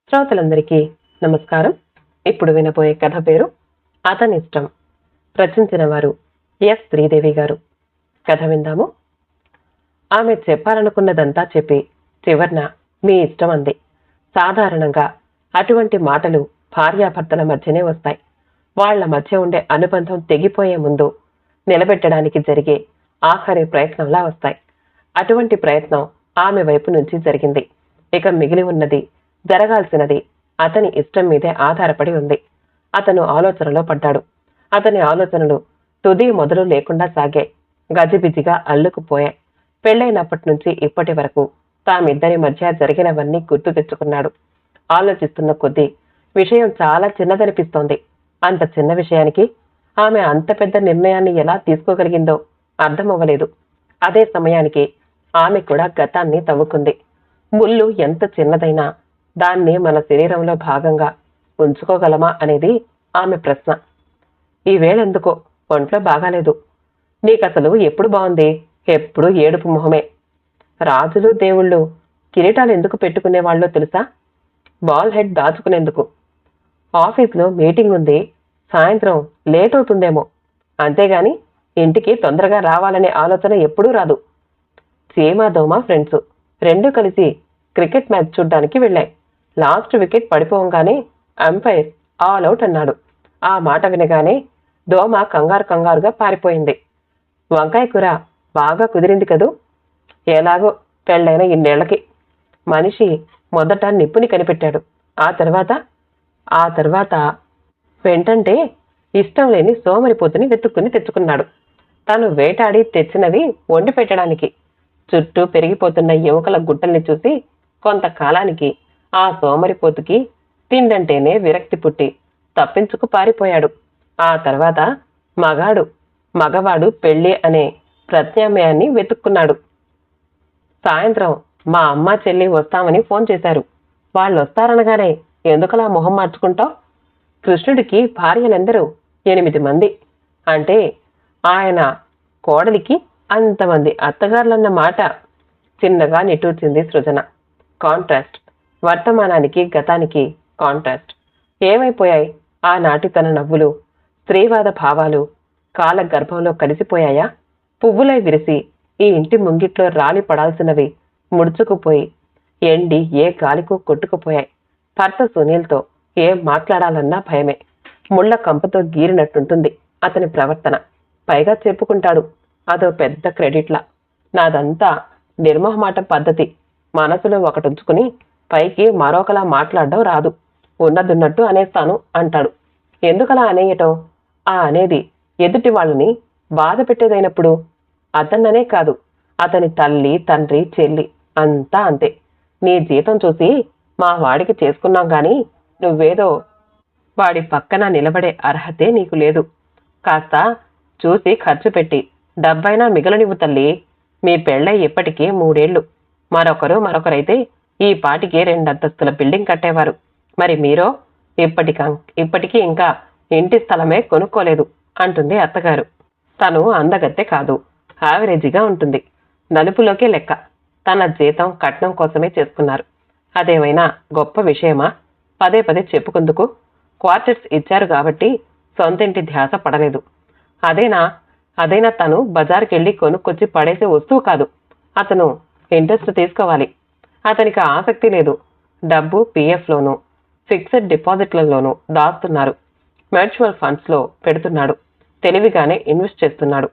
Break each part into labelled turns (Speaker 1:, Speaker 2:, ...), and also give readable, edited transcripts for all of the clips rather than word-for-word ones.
Speaker 1: శ్రోతలందరికీ నమస్కారం. ఇప్పుడు వినబోయే కథ పేరు అతనిష్టం. రచించిన వారు ఎస్ శ్రీదేవి గారు. కథ విందాము. ఆమె చెప్పాలనుకున్నదంతా చెప్పి చివర్న మీ ఇష్టం అంది. సాధారణంగా అటువంటి మాటలు భార్యాభర్తల మధ్యనే వస్తాయి. వాళ్ల మధ్య ఉండే అనుబంధం తెగిపోయే ముందు నిలబెట్టడానికి జరిగే ఆఖరి ప్రయత్నంలా వస్తాయి. అటువంటి ప్రయత్నం ఆమె వైపు నుంచి జరిగింది. ఇక మిగిలి ఉన్నది, జరగాల్సినది అతని ఇష్టం మీదే ఆధారపడి ఉంది. అతను ఆలోచనలో పడ్డాడు. అతని ఆలోచనలు తుది మొదలు లేకుండా సాగాయి. గజిబిజిగా అల్లుకుపోయాయి. పెళ్లైనప్పటి నుంచి ఇప్పటి వరకు తామిద్దరి మధ్య జరిగినవన్నీ గుర్తు తెచ్చుకున్నాడు. ఆలోచిస్తున్న కొద్దీ విషయం చాలా చిన్నదనిపిస్తోంది. అంత చిన్న విషయానికి ఆమె అంత పెద్ద నిర్ణయాన్ని ఎలా తీసుకోగలిగిందో అర్థమవ్వలేదు. అదే సమయానికి ఆమె కూడా గతాన్ని తవ్వుకుంది. ముళ్ళు ఎంత చిన్నదైనా దాన్ని మన శరీరంలో భాగంగా ఉంచుకోగలమా అనేది ఆమె ప్రశ్న. ఈవేళెందుకో ఒంట్లో బాగాలేదు. నీకసలు ఎప్పుడు బాగుంది? ఎప్పుడు ఏడుపు మొహమే. రాజులు దేవుళ్ళు కిరీటాలు ఎందుకు పెట్టుకునేవాళ్ళో తెలుసా? బాల్ హెడ్ దాచుకునేందుకు. ఆఫీస్లో మీటింగ్ ఉంది, సాయంత్రం లేట్ అవుతుందేమో, అంతేగాని ఇంటికి తొందరగా రావాలనే ఆలోచన ఎప్పుడూ రాదు. చీమా దోమ ఫ్రెండ్స్ రెండూ కలిసి క్రికెట్ మ్యాచ్ చూడ్డానికి వెళ్ళాయి. లాస్ట్ వికెట్ పడిపోగానే అంపైర్ ఆల్ అవుట్ అన్నాడు. ఆ మాట వినగానే దోమ కంగారుగా పారిపోయింది. వంకాయ కూర బాగా కుదిరింది కదూ. ఎలాగో పెళ్ళైన ఇన్నేళ్లకి మనిషి మొదట నిప్పుని కనిపెట్టాడు. ఆ తర్వాత వెంటంటే ఇష్టం లేని సోమరిపోతుని వెతుక్కుని తెచ్చుకున్నాడు. తను వేటాడి తెచ్చినవి వండి పెట్టడానికి. చుట్టూ పెరిగిపోతున్న ఎముకల గుట్టల్ని చూసి కొంతకాలానికి ఆ సోమరిపోతుకి తిండంటేనే విరక్తి పుట్టి తప్పించుకు పారిపోయాడు. ఆ తర్వాత మగవాడు పెళ్ళి అనే ప్రత్యామ్నాయాన్ని వెతుక్కున్నాడు. సాయంత్రం మా అమ్మ చెల్లి వస్తామని ఫోన్ చేశారు. వాళ్ళొస్తారనగానే ఎందుకలా మొహం మార్చుకుంటావు? కృష్ణుడికి భార్యలందరూ 8 మంది. అంటే ఆయన కోడలికి అంతమంది అత్తగారులన్న మాట. చిన్నగా నిట్టూర్చింది సృజన. కాంట్రాస్ట్. వర్తమానానికి గతానికి కాంట్రాస్ట్. ఏమైపోయాయి ఆనాటి తన నవ్వులు, స్త్రీవాద భావాలు? కాల గర్భంలో కలిసిపోయాయా? పువ్వులై విరిసి ఈ ఇంటి ముంగిట్లో రాలి పడాల్సినవి ముడుచుకుపోయి ఎండి ఏ గాలికో కొట్టుకుపోయాయి. భర్త సునీల్తో ఏం మాట్లాడాలన్నా భయమే. ముళ్ల కంపతో గీరినట్టుంటుంది అతని ప్రవర్తన. పైగా చెప్పుకుంటాడు, అదో పెద్ద క్రెడిట్లా. నాదంతా నిర్మోహమాట పద్ధతి. మనసులో ఒకటుంచుకుని పైకి మరొకలా మాట్లాడడం రాదు. ఉన్నదున్నట్టు అనేస్తాను అంటాడు. ఎందుకలా అనేయటం? ఆ అనేది ఎదుటి వాళ్ళని బాధ పెట్టేదైనప్పుడు. అతన్ననే కాదు, అతని తల్లి, తండ్రి, చెల్లి అంతా అంతే. నీ జీతం చూసి మా వాడికి చేసుకున్నాం గాని నువ్వేదో వాడి పక్కన నిలబడే అర్హతే నీకు లేదు. కాస్త చూసి ఖర్చు పెట్టి డబ్బైనా మిగలనివ్వు తల్లి. మీ పెళ్ళై ఇప్పటికీ 3 ఏళ్లు. మరొకరైతే ఈ పాటికి 2 అంతస్తుల బిల్డింగ్ కట్టేవారు. మరి మీరో ఇప్పటికీ ఇంకా ఇంటి స్థలమే కొనుక్కోలేదు అంటుంది అత్తగారు. తను అందగత్తె కాదు, యావరేజీగా ఉంటుంది. నలుపులోకే లెక్క. తన జీతం కట్నం కోసమే చేసుకున్నారు. అదేమైనా గొప్ప విషయమా? పదే చెప్పుకుందుకు. క్వార్టర్స్ ఇచ్చారు కాబట్టి సొంతింటి ధ్యాస పడలేదు. అదైనా తను బజార్కెళ్ళి కొనుక్కొచ్చి పడేసే వస్తువు కాదు. అతను ఇంట్రెస్ట్ తీసుకోవాలి. అతనికి ఆసక్తి లేదు. డబ్బు పిఎఫ్లోనూ ఫిక్స్డ్ డిపాజిట్లలోనూ దాస్తున్నారు. మ్యూచువల్ ఫండ్స్లో పెడుతున్నాడు. తెలివిగానే ఇన్వెస్ట్ చేస్తున్నాడు.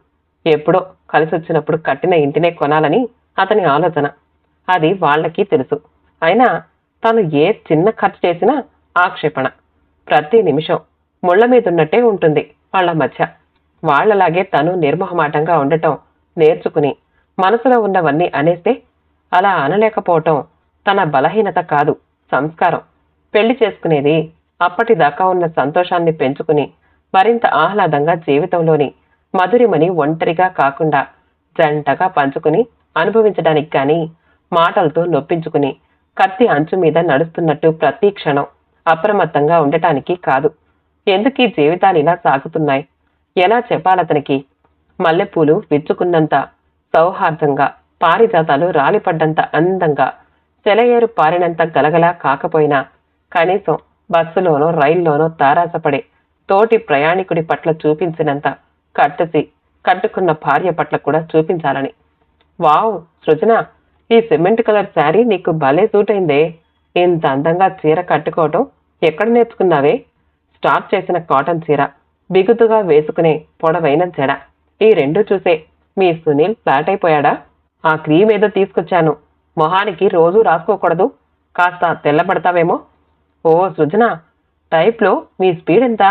Speaker 1: ఎప్పుడో కలిసొచ్చినప్పుడు కట్టిన ఇంటినే కొనాలని అతని ఆలోచన. అది వాళ్ళకి తెలుసు. అయినా తను ఏ చిన్న ఖర్చు చేసినా ఆక్షేపణ. ప్రతి నిమిషం ముళ్ల మీదున్నట్టే ఉంటుంది వాళ్ళ మధ్య. వాళ్లలాగే తను నిర్మోహమాటంగా ఉండటం నేర్చుకుని మనసులో ఉన్నవన్నీ అనేస్తే అలా అనలేకపోవటం తన బలహీనత కాదు, సంస్కారం. పెళ్లి చేసుకునేది అప్పటిదాకా ఉన్న సంతోషాన్ని పెంచుకుని మరింత ఆహ్లాదంగా జీవితంలోని మధురిమని ఒంటరిగా కాకుండా జంటగా పంచుకుని అనుభవించడానికి కానీ మాటలతో నొప్పించుకుని కత్తి అంచు మీద నడుస్తున్నట్టు ప్రతి క్షణం అప్రమత్తంగా ఉండటానికి కాదు. ఎందుకీ జీవితాలు ఇలా సాగుతున్నాయి? ఎలా చెప్పాలతనికి? మల్లెపూలు విచ్చుకున్నంత సౌహార్దంగా, పారిజాతాలు రాలిపడ్డంత అందంగా, సెలయేరు పారినంత గలగలా కాకపోయినా కనీసం బస్సులోనో రైల్లోనో తారాసపడే తోటి ప్రయాణికుడి పట్ల చూపించినంత కట్టసి కట్టుకున్న భార్య పట్ల కూడా చూపించాలని. వావ్ సృజన, ఈ సిమెంట్ కలర్ శారీ నీకు భలే సూట్ అయిందే. ఇంత అందంగా చీర కట్టుకోవటం ఎక్కడ నేర్చుకున్నావే? స్టార్చ్ చేసిన కాటన్ చీర, బిగుతుగా వేసుకునే పొడవైన జడ, ఈ రెండు చూసే మీ సునీల్ ఫ్లాట్ అయిపోయాడా? ఆ క్రీమ్ ఏదో తీసుకొచ్చాను, మొహానికి రోజూ రాసుకోకూడదు, కాస్త తెల్లబడతావేమో. ఓ సృజన, టైప్లో మీ స్పీడ్ ఎంత?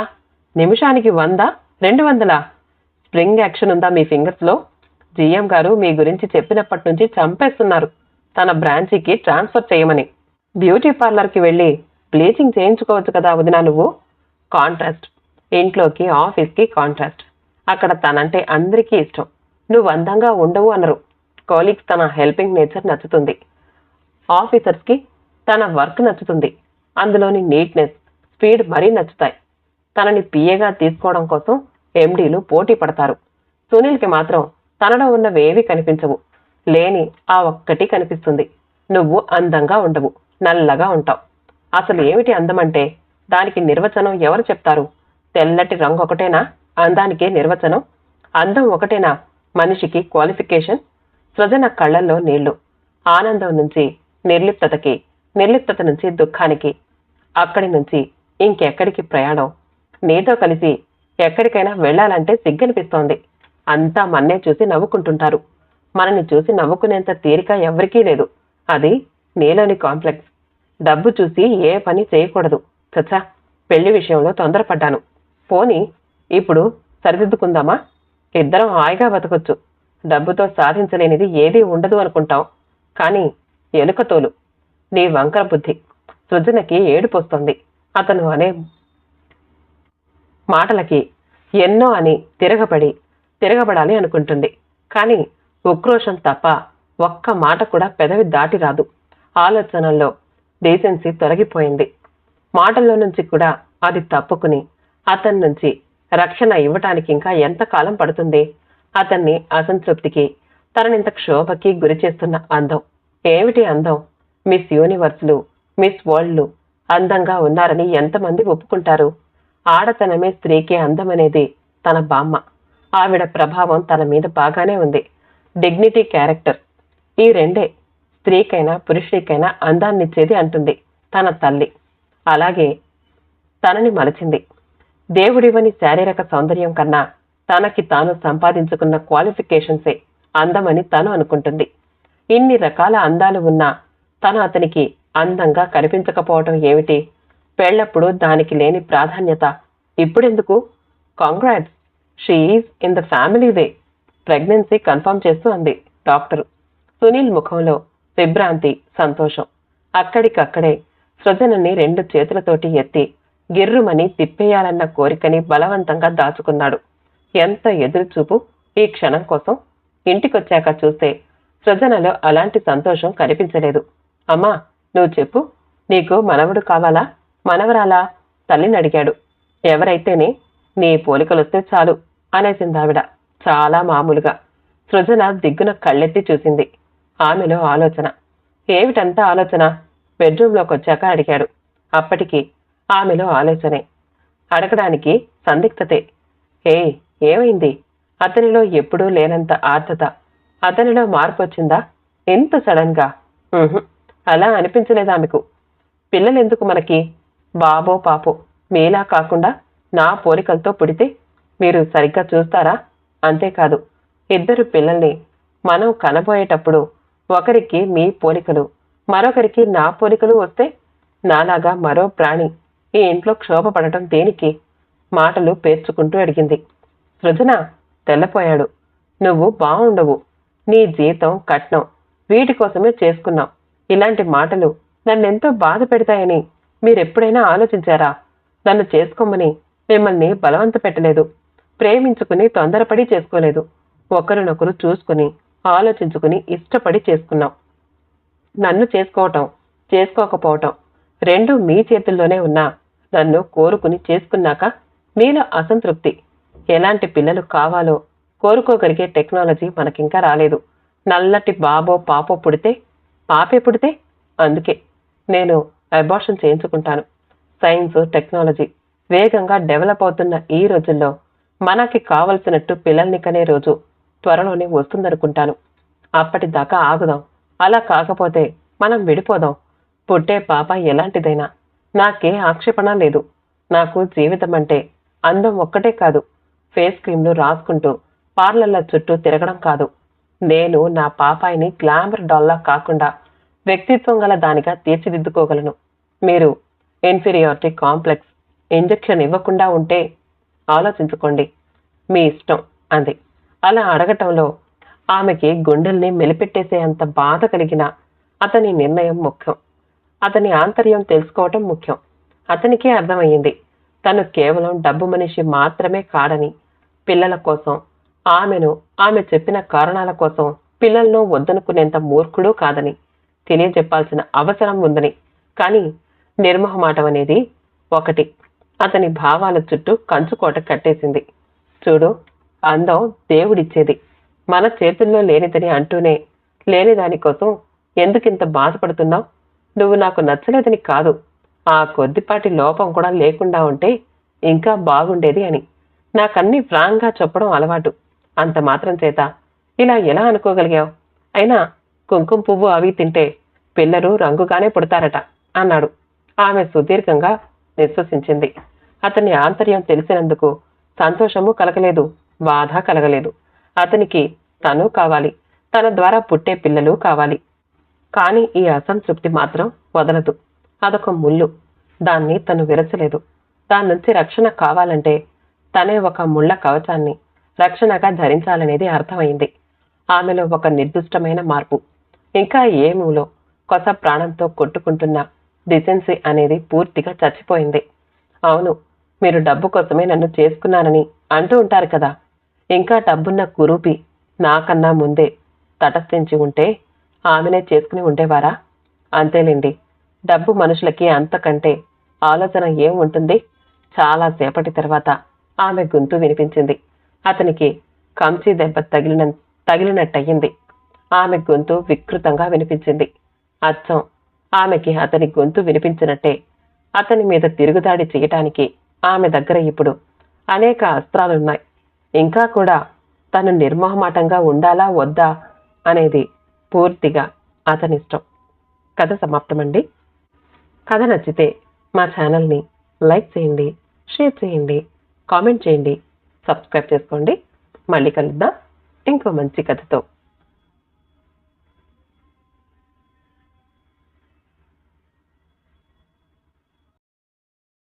Speaker 1: నిమిషానికి 100, 200? స్ప్రింగ్ యాక్షన్ ఉందా మీ ఫింగర్స్లో? జిఎం గారు మీ గురించి చెప్పినప్పటి నుంచి చంపేస్తున్నారు తన బ్రాంచీకి ట్రాన్స్ఫర్ చేయమని. బ్యూటీ పార్లర్కి వెళ్ళి బ్లీచింగ్ చేయించుకోవచ్చు కదా వదినా నువ్వు. కాంట్రాస్ట్, ఇంట్లోకి ఆఫీస్కి కాంట్రాస్ట్. అక్కడ తనంటే అందరికీ ఇష్టం, నువ్వు అందంగా ఉండవు అనరు. కోలీగ్స్ తన హెల్పింగ్ నేచర్ నచ్చుతుంది, ఆఫీసర్స్కి తన వర్క్ నచ్చుతుంది, అందులోని నీట్నెస్, స్పీడ్ మరీ నచ్చుతాయి. తనని పిఏగా తీసుకోవడం కోసం ఎండీలు పోటీ పడతారు. సునీల్కి మాత్రం తనలో ఉన్నవేవి కనిపించవు, లేని ఆ ఒక్కటి కనిపిస్తుంది. నువ్వు అందంగా ఉండవు, నల్లగా ఉంటావు. అసలు ఏమిటి అందమంటే? దానికి నిర్వచనం ఎవరు చెప్తారు? తెల్లటి రంగు ఒకటేనా అందానికే నిర్వచనం? అందం ఒకటేనా మనిషికి క్వాలిఫికేషన్? సృజన కళ్ళల్లో నీళ్లు. ఆనందం నుంచి నిర్లిప్తతకి, నిర్లిప్తత నుంచి దుఃఖానికి, అక్కడి నుంచి ఇంకెక్కడికి ప్రయాణం? నీతో కలిసి ఎక్కడికైనా వెళ్లాలంటే సిగ్గనిపిస్తోంది. అంతా మన్నే చూసి నవ్వుకుంటుంటారు. మనని చూసి నవ్వుకునేంత తీరిక ఎవరికీ లేదు. అది నీలోని కాంప్లెక్స్. డబ్బు చూసి ఏ పని చేయకూడదు. చచ్చా, పెళ్లి విషయంలో తొందరపడ్డాను. పోనీ ఇప్పుడు సరిదిద్దుకుందామా? ఇద్దరం హాయిగా బతకొచ్చు. డబ్బుతో సాధించలేనిది ఏదీ ఉండదు అనుకుంటాం, కానీ ఎలుకతోలు నీ వంకర బుద్ధి. సృజనకి ఏడుపొస్తోంది అతను అనే మాటలకి. ఎన్నో అని తిరగబడాలి అనుకుంటుంది, కానీ ఉక్రోషం తప్ప ఒక్క మాట కూడా పెదవి దాటి రాదు. ఆలోచనల్లో డీసెన్సీ తొలగిపోయింది. మాటల్లో నుంచి కూడా అది తప్పుకుని అతని నుంచి రక్షణ ఇవ్వటానికి ఇంకా ఎంతకాలం పడుతుంది? అతన్ని అసంతృప్తికి, తననింత క్షోభకి గురి చేస్తున్న అందం. ఏమిటి అందం? మిస్ యూనివర్స్లు, మిస్ వరల్డ్లు అందంగా ఉన్నారని ఎంతమంది ఒప్పుకుంటారు? ఆడతనమే స్త్రీకి అందమనేది తన బామ్మ. ఆవిడ ప్రభావం తన మీద బాగానే ఉంది. డిగ్నిటీ, క్యారెక్టర్, ఈ రెండే స్త్రీకైనా పురుషుడికైనా అందాన్నిచ్చేది అంటుంది తన తల్లి. అలాగే తనని మలచింది. దేవుడివని శారీరక సౌందర్యం కన్నా తనకి తాను సంపాదించుకున్న క్వాలిఫికేషన్సే అందమని తను అనుకుంటుంది. ఇన్ని రకాల అందాలు ఉన్నా తను అతనికి అందంగా కనిపించకపోవటం ఏమిటి? పెళ్లప్పుడు దానికి లేని ప్రాధాన్యత ఇప్పుడెందుకు? Congrats, she is in the family way. Pregnancy confirm చేస్తూ అంది డాక్టరు. సునీల్ ముఖంలో విభ్రాంతి, సంతోషం. అక్కడికక్కడే సృజనని 2 చేతులతోటి ఎత్తి గిర్రుమని తిప్పేయాలన్న కోరికని బలవంతంగా దాచుకున్నాడు. ఎంత ఎదురుచూపు ఈ క్షణం కోసం! ఇంటికొచ్చాక చూస్తే సృజనలో అలాంటి సంతోషం కనిపించలేదు. అమ్మా, నువ్వు చెప్పు, నీకు మనవడు కావాలా, మనవరాలా? తల్లిని అడిగాడు. ఎవరైతేనే నీ పోలికలొస్తే చాలు అనేసిందావిడ చాలా మామూలుగా. సృజన దిగ్గున కళ్ళెత్తి చూసింది. ఆమెలో ఆలోచన. ఏమిటంతా ఆలోచన? బెడ్రూంలోకి వచ్చాక అడిగాడు. అప్పటికి ఆమెలో ఆలోచనే, అడగడానికి సందిగ్ధతే. ఏమైంది? అతనిలో ఎప్పుడూ లేనంత ఆర్ద్రత, అతనిలో మార్పు వచ్చిందా ఎంత సడన్ గా? అలా అనిపించలేదు ఆమెకు. పిల్లలెందుకు మనకి? బాబో పాపో మీలా కాకుండా నా పోలికలతో పుడితే మీరు సరిగ్గా చూస్తారా? అంతేకాదు, 2 పిల్లల్ని మనం కనబోయేటప్పుడు ఒకరికి మీ పోలికలు, మరొకరికి నా పోలికలు వస్తే నాలాగా మరో ప్రాణి ఈ ఇంట్లో క్షోభపడటం దేనికి? మాటలు పేర్చుకుంటూ అడిగింది. సృజన తెల్లపోయాడు. నువ్వు బాగుండవు, నీ జీతం, కట్నం వీటి కోసమే చేసుకున్నాం. ఇలాంటి మాటలు నన్నెంతో బాధ పెడతాయని మీరెప్పుడైనా ఆలోచించారా? నన్ను చేసుకోమని మిమ్మల్ని బలవంత పెట్టలేదు. ప్రేమించుకుని తొందరపడి చేసుకోలేదు. ఒకరినొకరు చూసుకుని, ఆలోచించుకుని ఇష్టపడి చేసుకున్నాం. నన్ను చేసుకోవటం, చేసుకోకపోవటం రెండూ మీ చేతుల్లోనే ఉన్నా నన్ను కోరుకుని చేసుకున్నాక మీలో అసంతృప్తి. ఎలాంటి పిల్లలు కావాలో కోరుకోగలిగే టెక్నాలజీ మనకింకా రాలేదు. నల్లటి బాబో పాపో పుడితే, పాపే పుడితే అందుకే నేను అబార్షన్ చేయించుకుంటాను. సైన్స్, టెక్నాలజీ వేగంగా డెవలప్ అవుతున్న ఈ రోజుల్లో మనకి కావలసినట్టు పిల్లల్ని కనే రోజు త్వరలోనే వస్తుందనుకుంటాను. అప్పటిదాకా ఆగుదాం. అలా కాకపోతే మనం విడిపోదాం. పుట్టే పాప ఎలాంటిదైనా నాకే ఆక్షేపణ లేదు. నాకు జీవితం అంటే అందం ఒక్కటే కాదు, ఫేస్ క్రీమ్లు రాసుకుంటూ పార్లర్ల చుట్టూ తిరగడం కాదు. నేను నా పాపాయిని గ్లామర్ డాల్లా కాకుండా వ్యక్తిత్వం గల దానిగా తీర్చిదిద్దుకోగలను. మీరు ఇన్ఫీరియారిటీ కాంప్లెక్స్ ఇంజెక్షన్ ఇవ్వకుండా ఉంటే ఆలోచించుకోండి. మీ ఇష్టం అంది. అలా అడగటంలో ఆమెకి గుండెల్ని మెలిపెట్టేసే అంత బాధ కలిగిన అతని నిర్ణయం ముఖ్యం. అతని ఆంతర్యం తెలుసుకోవటం ముఖ్యం. అతనికే అర్థమయ్యింది తను కేవలం డబ్బు మనిషి మాత్రమే కాడని. పిల్లల కోసం, ఆమె చెప్పిన కారణాల కోసం పిల్లలను వద్దనుకునేంత మూర్ఖుడు కాదని తెలియజెప్పాల్సిన అవసరం ఉందని. కానీ నిర్మోహమాటం అనేది ఒకటి అతని భావాల చుట్టూ కంచుకోట కట్టేసింది. చూడు, అందం దేవుడిచ్చేది, మన చేతుల్లో లేనిదని అంటూనే లేని దానికోసం ఎందుకింత బాధపడుతున్నావు? నువ్వు నాకు నచ్చలేదని కాదు, ఆ కొద్దిపాటి లోపం కూడా లేకుండా ఉంటే ఇంకా బాగుండేది అని. నాకన్నీ ఫ్రాంక్గా చెప్పడం అలవాటు. అంత మాత్రం చేత ఇలా ఎలా అనుకోగలిగావు? అయినా కుంకుమ పువ్వు అవి తింటే పిల్లలు రంగుగానే పుడతారట అన్నాడు. ఆమె సుదీర్ఘంగా నిశ్వసించింది. అతని ఆంతర్యం తెలిసినందుకు సంతోషము కలగలేదు, బాధ కలగలేదు. అతనికి తను కావాలి, తన ద్వారా పుట్టే పిల్లలు కావాలి. కానీ ఈ అసంతృప్తి మాత్రం వదలదు. అదొక ముళ్ళు. దాన్ని తను విరచలేదు. దాని నుంచి రక్షణ కావాలంటే తనే ఒక ముళ్ళ కవచాన్ని రక్షణగా ధరించాలనేది అర్థమైంది. ఆమెలో ఒక నిర్దిష్టమైన మార్పు. ఇంకా ఏమూలో కొస ప్రాణంతో కొట్టుకుంటున్న డిసెన్సీ అనేది పూర్తిగా చచ్చిపోయింది. అవును, మీరు డబ్బు కోసమే నన్ను చేసుకున్నానని అంటూ ఉంటారు కదా. ఇంకా డబ్బున్న కురూపి నాకన్నా ముందే తటస్థించి ఉంటే ఆమెనే చేసుకుని ఉండేవారా? అంతేలేండి, డబ్బు మనుషులకి అంతకంటే ఆలోచన ఏం ఉంటుంది? చాలాసేపటి తర్వాత ఆమె గొంతు వినిపించింది. అతనికి కంచి దెబ్బ తగిలినట్టయింది. ఆమె గొంతు వికృతంగా వినిపించింది. అచ్చం ఆమెకి అతని గొంతు వినిపించినట్టే. అతని మీద తిరుగుదాడి చేయటానికి ఆమె దగ్గర ఇప్పుడు అనేక అస్త్రాలున్నాయి. ఇంకా కూడా తను నిర్మోహమాటంగా ఉండాలా వద్దా అనేది పూర్తిగా అతనిష్టం. కథ సమాప్తమండి. కథ నచ్చితే మా ఛానల్ని లైక్ చేయండి, షేర్ చేయండి, కామెంట్ చేయండి, సబ్స్క్రైబ్ చేసుకోండి. మళ్ళీ కలుద్దాం ఇంకో మంచి కథతో.